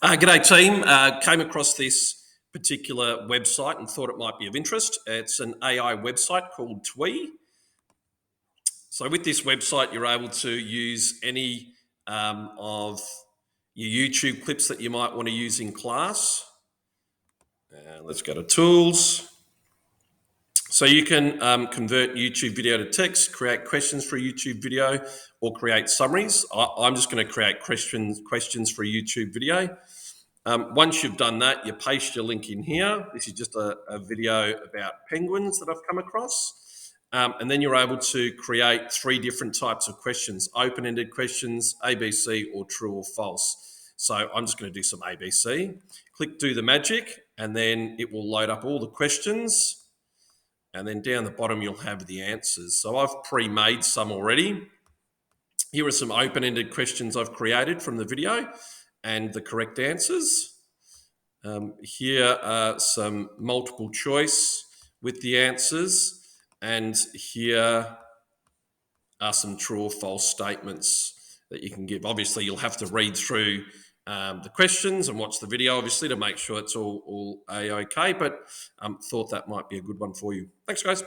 G'day team. Came across this particular website and thought it might be of interest. It's an AI website called Twee. So with this website, you're able to use any of your YouTube clips that you might want to use in class. Let's go to tools. So you can convert YouTube video to text, create questions for a YouTube video, or create summaries. I'm just going to create questions for a YouTube video. Once you've done that, you paste your link in here. This is just a video about penguins that I've come across. And then you're able to create 3 different types of questions: open-ended questions, ABC, or true or false. So I'm just going to do some ABC. Click do the magic, and then it will load up all the questions. And then down the bottom, you'll have the answers. So I've pre-made some already. Here are some open-ended questions I've created from the video and the correct answers. Here are some multiple choice with the answers, and here are some true or false statements that you can give. Obviously, you'll have to read through the questions and watch the video, obviously, to make sure it's all A-OK, but thought that might be a good one for you. Thanks, guys.